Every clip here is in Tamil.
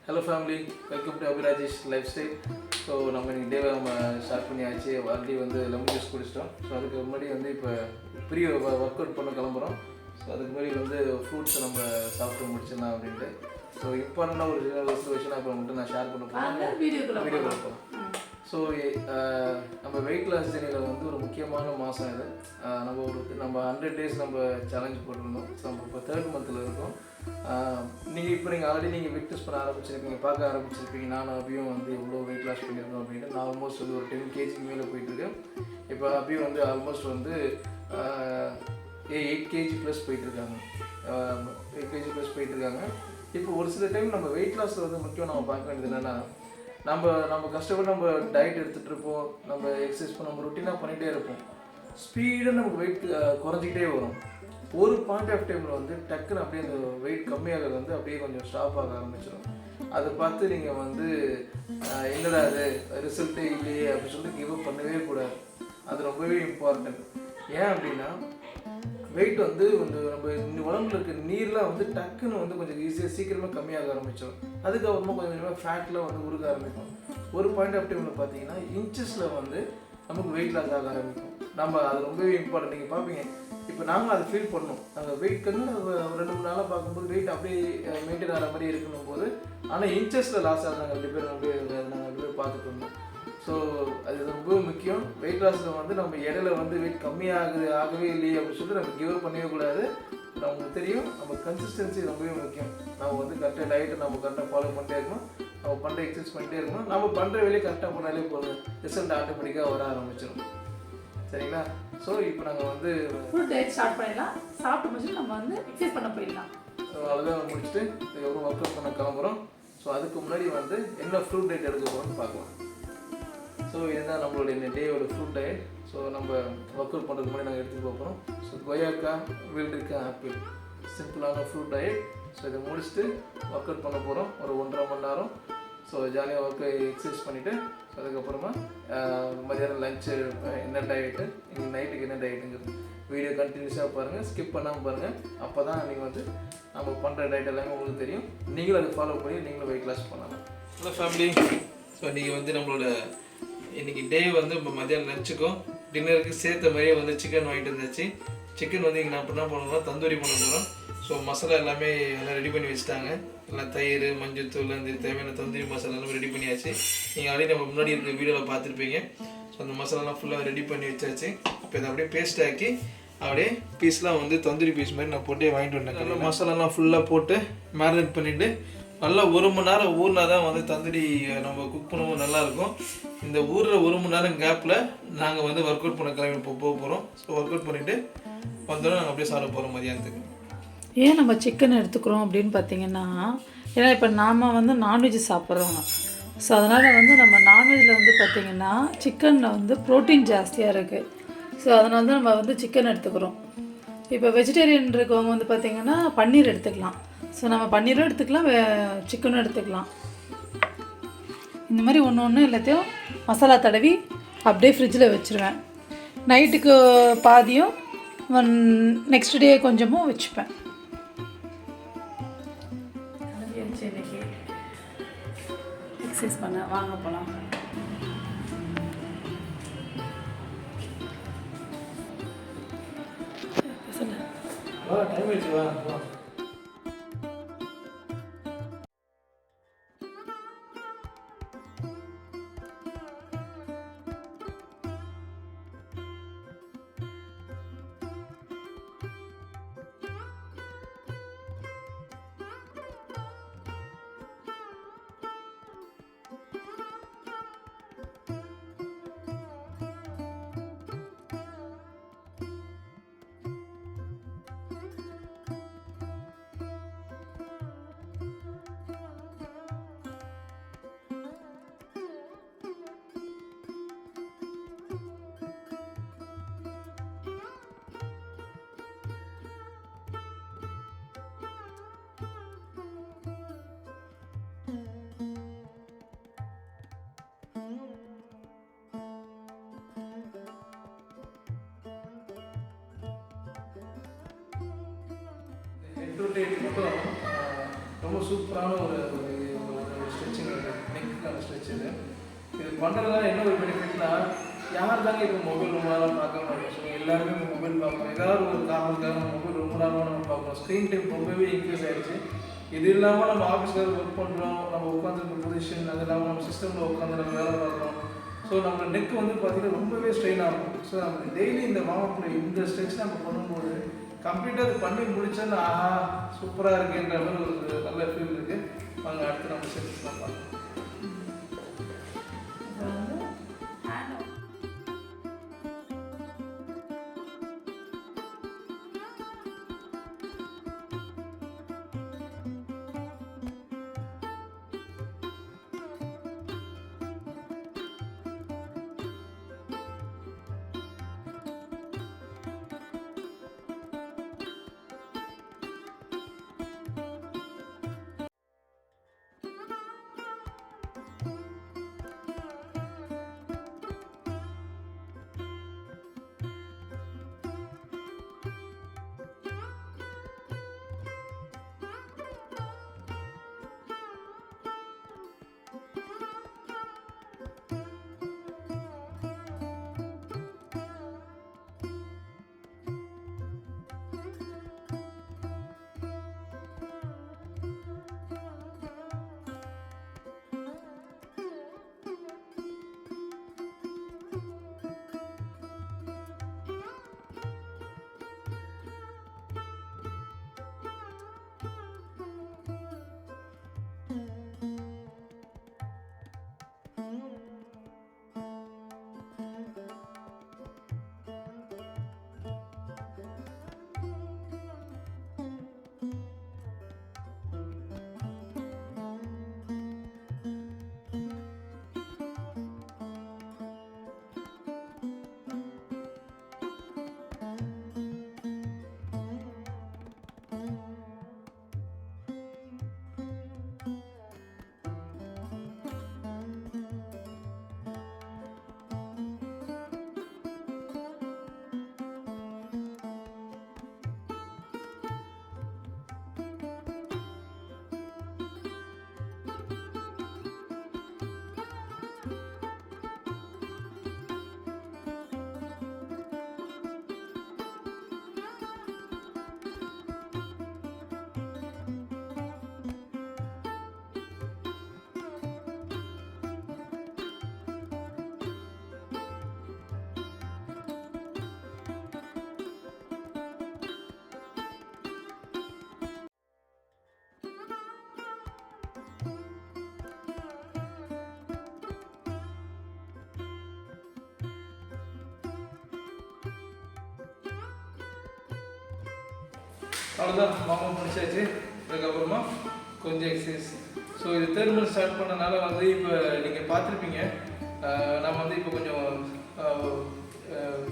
Hello family, welcome to Abhirajesh Lifestyle. So நம்ம இன்றைக்கி டேவை நம்ம ஸ்டார்ட் பண்ணியாச்சு. ஆல்ரெடி வந்து லெமன் ஜூஸ் குடிச்சிட்டோம். ஸோ அதுக்கு முன்னாடி வந்து இப்போ பெரிய ஒர்க் அவுட் பண்ண கிளம்புறோம். ஸோ அதுக்கு முன்னாடி வந்து ஃப்ரூட்ஸை நம்ம சாப்பிட்டு முடிச்சிடலாம் அப்படின்ட்டு. ஸோ இம்பார்ட்டண்டாக ஒரு விஷயம் அப்புறம் மட்டும் நான் ஷேர் பண்ண போகிறேன். வீடியோ கொடுப்போம். ஸோ நம்ம வெயிட் லாஸ் ஜெர்னியில் வந்து ஒரு முக்கியமான மாதம் இது. நம்ம 100 days நம்ம சேலஞ்ச் போட்டிருந்தோம். ஸோ நம்ம இப்போ 3rd monthல் இருக்கோம். நீங்கள் ஆல்ரெடி ஃபிட்னஸ் பண்ண ஆரம்பிச்சிருப்பீங்க, பார்க்க ஆரம்பிச்சிருப்பீங்க. நானும் அபியும் வந்து எவ்வளோ வெயிட் லாஸ் பண்ணியிருக்கோம் அப்படின்ட்டு. நான் ஆல்மோஸ்ட் வந்து ஒரு 10 kg மேலே போயிட்டுருக்கேன். இப்போ அபியும் வந்து ஆல்மோஸ்ட் வந்து 8 kg ப்ளஸ் போயிட்டுருக்காங்க. 8 kg ப்ளஸ் போயிட்டுருக்காங்க. இப்போ ஒரு சில டைம் நம்ம வெயிட் லாஸில் வந்து முக்கியம் நம்ம பார்க்க வேண்டியது என்னென்னா, நம்ம கஷ்டப்பட்டு நம்ம டயட் எடுத்துகிட்டு இருப்போம், நம்ம எக்ஸசைஸ் பண்ண நம்ம ரொட்டீனாக பண்ணிகிட்டே இருப்போம். ஸ்பீடாக நமக்கு வெயிட் குறைஞ்சிக்கிட்டே வரும். ஒரு பாயிண்ட் ஆஃப் டைமில் வந்து டக்குன்னு அப்படியே அந்த வெயிட் கம்மியாகிறது வந்து அப்படியே கொஞ்சம் ஸ்டாப் ஆக ஆரம்பிச்சிடும். அதை பார்த்து நீங்கள் வந்து என்னடா அது ரிசல்ட்டே இல்லையே அப்படின்னு சொல்லிட்டு கிவ் அப் பண்ணவே கூடாது. அது ரொம்பவே இம்பார்ட்டன்ட். ஏன் அப்படின்னா வெயிட் வந்து கொஞ்சம் நம்ம உடம்புல இருக்க நீர்லாம் வந்து டக்குன்னு வந்து கொஞ்சம் ஈஸியாக சீக்கிரமாக கம்மியாக ஆரம்பிச்சிடும். அதுக்கப்புறமா கொஞ்சம் கொஞ்சமாக ஃபேட்லாம் வந்து உருக ஆரம்பிக்கும். ஒரு பாயிண்ட் ஆஃப் டைமில் பார்த்தீங்கன்னா இன்ச்சஸில் வந்து நமக்கு வெயிட் லாஸ் ஆக ஆரம்பிக்கும். நம்ம அது ரொம்பவே இம்பார்ட்டன்ட். நீங்கள் பார்ப்பீங்க, இப்போ நாங்கள் அதை ஃபீல் பண்ணோம். நாங்கள் வெயிட் கண்ணு 2-3 நாளாக பார்க்கும்போது வெயிட் அப்படியே மெயின்டைன் ஆகிற மாதிரி இருக்கணும் போது, ஆனால் இன்ச்சஸில் லாஸ் ஆக நாங்கள் 2 பேர் நாங்கள் 2 பேர் பார்த்துட்டு இருந்தோம். ஸோ அது ரொம்ப முக்கியம். வெயிட் லாஸில் வந்து நம்ம இடையில வந்து வெயிட் ஆகவே இல்லையே அப்படின்னு சொல்லிட்டு நம்ம கிவ் அப் பண்ணவே கூடாது. நமக்கு தெரியும் நம்ம கன்சிஸ்டன்சி ரொம்பவே முக்கியம். நம்ம வந்து கரெக்டாக டயட்டை நம்ம கரெக்டாக ஃபாலோ பண்ணிட்டே இருக்கணும். நம்ம பண்ணுற எக்ஸசைஸ் பண்ணிட்டே இருக்கணும். நம்ம பண்ணுற வேலையை கரெக்டாக பண்ணாலே போதும், ரிசல்ட் ஆட்டோமேட்டிக்காக வர ஆரம்பிச்சிடும். சரிங்களா? ஸோ இப்போ நாங்கள் வந்து ஃபுட் டயட் ஸ்டார்ட் பண்ணிடலாம். சாப்பிட்டு முடிச்சுட்டு நம்ம வந்து எக்ஸசைஸ் பண்ண போயிடலாம். ஸோ அதுதான் முடிச்சுட்டு இதுக்கப்புறம் ஒர்க் அவுட் பண்ண கிளம்புறோம். ஸோ அதுக்கு முன்னாடி வந்து என்ன ஃப்ரூட் டயட் எடுக்க போகிறோம்னு பார்க்கலாம். ஸோ இதுதான் நம்மளுடைய டேயோட ஃப்ரூட் டயட். ஸோ நம்ம ஒர்க் அவுட் பண்ணுறதுக்கு முன்னாடி நாங்கள் எடுத்துகிட்டு போகிறோம். ஸோ கொய்யாக்கா, வெள்ளரிக்காய், ஆப்பிள், சிம்பிளான ஃப்ரூட் டயட். ஸோ இதை முடிச்சுட்டு ஒர்க் அவுட் பண்ண போகிறோம் ஒரு 1.5 மணி நேரம். ஸோ ஜாலியாக எக்ஸசைஸ் பண்ணிவிட்டு ஸோ அதுக்கப்புறமா மதியானம் லஞ்சு என்ன டயட்டு, இன்னைக்கு நைட்டுக்கு என்ன டயட்டுங்கிறது வீடியோ கண்டினியூஸாக பாருங்கள், ஸ்கிப் பண்ணாமல் பாருங்கள். அப்போ தான் நீங்கள் வந்து நம்ம பண்ணுற டயட் எல்லாமே உங்களுக்கு தெரியும். நீங்களும் அதை ஃபாலோ பண்ணி நீங்களும் வெயிட் லாஸ் பண்ணலாம். ஹலோ ஃபேமிலி, ஸோ இன்றைக்கி வந்து நம்மளோட இன்றைக்கி டே வந்து இப்போ மதியானம் லஞ்சுக்கும் டின்னருக்கு சேர்த்த மாதிரியே வந்து சிக்கன் வாங்கிட்டு வந்தாச்சு. சிக்கன் வந்து இங்கே நான் என்ன பண்ணணும்னா தந்தூரி பண்ண போகிறோம். ஸோ மசாலா எல்லாமே எல்லாம் ரெடி பண்ணி வச்சுட்டாங்க. எல்லாம் தயிர், மஞ்சள் தூள், அந்த தேவையான தந்தூரி மசாலா எல்லாமே ரெடி பண்ணியாச்சு. நீங்கள் ஆல்ரெடி நம்ம முன்னாடி இருக்க வீடியோவில் பார்த்துருப்பீங்க. ஸோ அந்த மசாலாலாம் ஃபுல்லாக ரெடி பண்ணி வச்சாச்சு. இப்போ இதை அப்படியே பேஸ்ட் ஆக்கி அப்படியே பீஸ்லாம் வந்து தந்தூரி பீஸ் மாதிரி நான் போட்டே வாங்கிட்டு வந்தேன். மசாலாலாம் ஃபுல்லாக போட்டு மேரினேட் பண்ணிவிட்டு நல்லா 1 மணி நேரம் ஊறினா தான் வந்து தந்தூரி நம்ம குக் பண்ணும்போது நல்லாயிருக்கும். இந்த ஊறுற 1 மணி நேரம் கேப்பில் நாங்கள் வந்து ஒர்க் அவுட் பண்ண கிளம்பி போக போகிறோம். ஸோ ஒர்க் அவுட் பண்ணிவிட்டு வந்தோடனே நாங்கள் அப்படியே சாப்பிட போகிறோம் மதியானத்துக்கு. ஏன் நம்ம சிக்கன் எடுத்துக்கிறோம் அப்படின்னு பார்த்தீங்கன்னா, ஏன்னா இப்போ நாம் வந்து நான்வெஜ் சாப்பிட்றோங்க. ஸோ அதனால் வந்து நம்ம நான்வெஜ்ஜில் வந்து பார்த்திங்கன்னா சிக்கனில் வந்து ப்ரோட்டீன் ஜாஸ்தியாக இருக்குது. ஸோ அதனால தான் நம்ம வந்து சிக்கன் எடுத்துக்கிறோம். இப்போ வெஜிடேரியன் இருக்கவங்க வந்து பார்த்திங்கன்னா பன்னீர் எடுத்துக்கலாம். ஸோ நம்ம பன்னீரும் எடுத்துக்கலாம், சிக்கனும் எடுத்துக்கலாம். இந்த மாதிரி ஒன்று எல்லாத்தையும் மசாலா தடவி அப்படியே ஃப்ரிட்ஜில் வச்சுருவேன். நைட்டுக்கு பாதியும் நெக்ஸ்ட் டே கொஞ்சமும் வச்சுப்பேன். இன்னைக்கு எக்ஸசைஸ் பண்ண வாங்க போகலாம். டைம் ஆயிடுச்சு. மட்டும் ரொம்ப சூப்பரான ஒரு பண்ணுறதுனால என்ன ஒரு பெனிஃபிட்னா, யார் தாங்க இப்போ மொபைல் ரொம்ப நேரம் பார்க்க மாட்டோம். ஸோ எல்லாருமே இப்போ மொபைல் பார்ப்போம். ஏதாவது ஒரு காரணத்துக்காக நம்ம மொபைல் ரொம்ப நேரமாக நம்ம பார்க்குறோம். ஸ்க்ரீன் டைம் ரொம்பவே இன்க்ரீஸ் ஆகிடுச்சு. இது இல்லாமல் நம்ம ஆஃபீஸில் ஒர்க் பண்ணுறோம், நம்ம உட்காந்துருக்க பொசிஷன், அது இல்லாமல் நம்ம சிஸ்டமில் உட்காந்து நம்ம வேலை பார்க்குறோம். ஸோ நம்ம நெக் வந்து பார்த்திங்கன்னா ரொம்பவே ஸ்ட்ரெயின் ஆகும். ஸோ நம்ம டெய்லி இந்த வார்மப்பில் இந்த ஸ்ட்ரெச் நம்ம பண்ணும்போது கம்ப்ளீட்டாக அது பண்ணி முடிச்சோன்னா ஆஹா சூப்பராக இருக்குன்ற மாதிரி ஒரு நல்ல ஃபீல் இருக்குது. வாங்க அடுத்து நம்ம ஸ்ட்ரெச்சஸ்லாம் பார்க்கலாம். அவ்வளோதான் மாமா முடிச்சாச்சு. அதுக்கப்புறமா கொஞ்சம் எக்ஸசைஸ். ஸோ இது 3rd மந்த் ஸ்டார்ட் பண்ணனால வந்து இப்போ நீங்கள் பார்த்துருப்பீங்க, நம்ம வந்து இப்போ கொஞ்சம்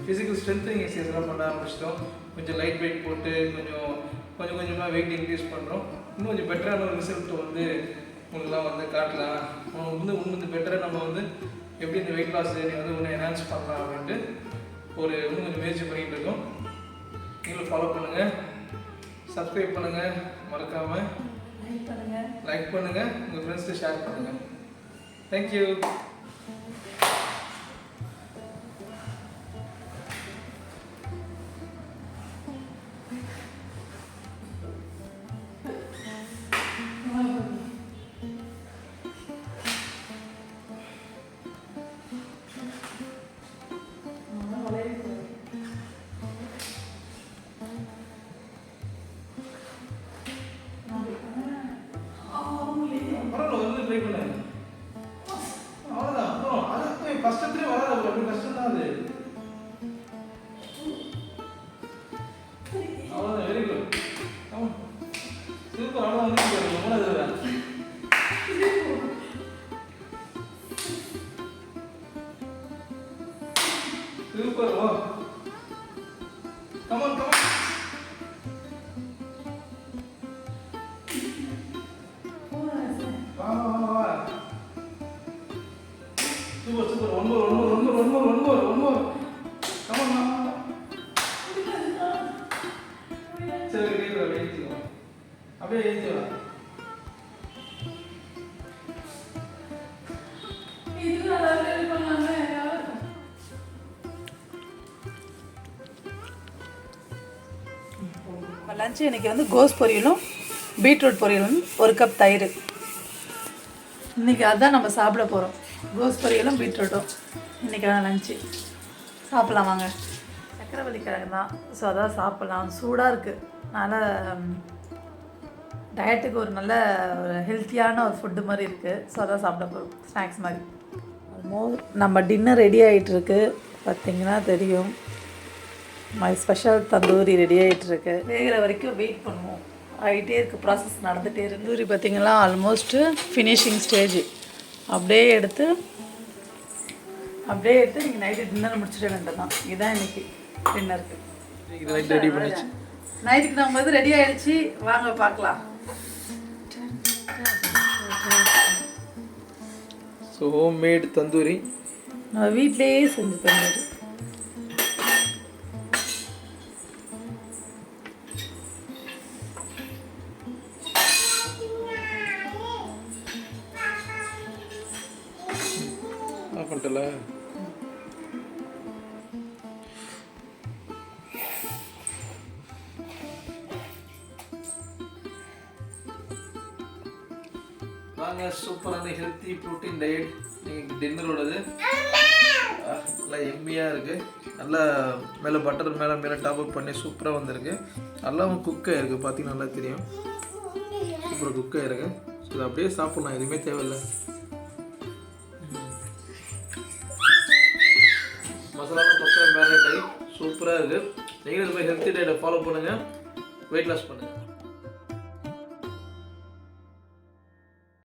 ஃபிசிக்கல் ஸ்ட்ரென்த்னிங் எக்ஸசைஸ்லாம் பண்ண ஆரம்பிச்சிட்டோம். கொஞ்சம் லைட் வெயிட் போட்டு கொஞ்சமாக வெயிட் இன்க்ரீஸ் பண்ணுறோம். இன்னும் கொஞ்சம் பெட்டரான ஒரு ரிசல்ட் வந்து உங்களுக்குலாம் வந்து காட்டலாம். இன்னும் பெட்டராக நம்ம வந்து எப்படி இந்த வெயிட் லாஸ் ஜேர்னி வந்து இன்னும் என்ஹான்ஸ் பண்ணலாம் அப்படின்ட்டு இன்னும் கொஞ்சம் முயற்சி பண்ணிகிட்டு இருக்கோம். நீங்களும் ஃபாலோ பண்ணுங்கள், சப்ஸ்கிரைப் பண்ணுங்கள், மறக்காமல் லைக் பண்ணுங்கள், உங்கள் ஃப்ரெண்ட்ஸ்க்கு ஷேர் பண்ணுங்கள். Thank you. Super, wow. Come on. Super. One more. Come on. சரி, அப்படியே எழுதிவா. இது லஞ்சு இன்றைக்கி வந்து கோஸ் பொரியலும் பீட்ரூட் பொரியலும் 1 கப் தயிர். இன்றைக்கி அதுதான் நம்ம சாப்பிட போகிறோம். கோஸ் பொரியலும் பீட்ரூட்டும் இன்றைக்கான லஞ்சு. சாப்பிட்லாம் வாங்க. சக்கரவள்ளி கிழங்கு தான். ஸோ அதான் சாப்பிட்லாம். சூடாக இருக்குது. அதனால் டயட்டுக்கு ஒரு நல்ல ஒரு ஹெல்த்தியான ஒரு ஃபுட்டு மாதிரி இருக்குது. ஸோ அதான் சாப்பிட போகிறோம், ஸ்நாக்ஸ் மாதிரி. நம்ம டின்னர் ரெடி ஆகிட்டுருக்கு. பார்த்திங்கன்னா தெரியும், மை ஸ்பெஷல் தந்தூரி ரெடி ஆகிட்டுருக்கு. வேகிற வரைக்கும் வெயிட் பண்ணுவோம். ஆகிட்டே இருக்குது, ப்ராசஸ் நடந்துகிட்டே இருக்கு. தந்தூரி பார்த்திங்கன்னா ஆல்மோஸ்ட்டு ஃபினிஷிங் ஸ்டேஜ். அப்படியே எடுத்து நீங்கள் நைட்டு டின்னர் முடிச்சிட வேண்டியது தான். இதுதான் இன்றைக்கி டின்னருக்கு. நைட் ரெடி பண்ணிச்சு. நைட்டுக்கு நம்ம வந்து ரெடி ஆகிடுச்சு. வாங்க பார்க்கலாம். ஸோ ஹோம்மேட் தந்தூரி நம்ம வீட்டிலேயே செஞ்சு தந்தூரி. பண்ணிட்டல வாங்க. சூப்பரான ஹெல்த்தி ப்ரோட்டீன் டயட் நீங்கள் டின்னரோடது. நல்லா எம்மியாக இருக்குது. நல்லா மேலே பட்டர் மேலே டாப் அப் பண்ணி சூப்பராக வந்திருக்கு. நல்லாவும் குக்காக இருக்குது. பார்த்தீங்கன்னா நல்லா தெரியும், சூப்பராக குக்காக இருக்குது. ஸோ இதை அப்படியே சாப்பிட்லாம், எதுவுமே தேவையில்லை. மசாலாவும் பக்கம் மேலே டை சூப்பராக இருக்குது. நீங்களும் இந்த மாதிரி ஹெல்த்தி டயட்டை ஃபாலோ பண்ணுங்கள், வெயிட் லாஸ் பண்ணுங்கள்.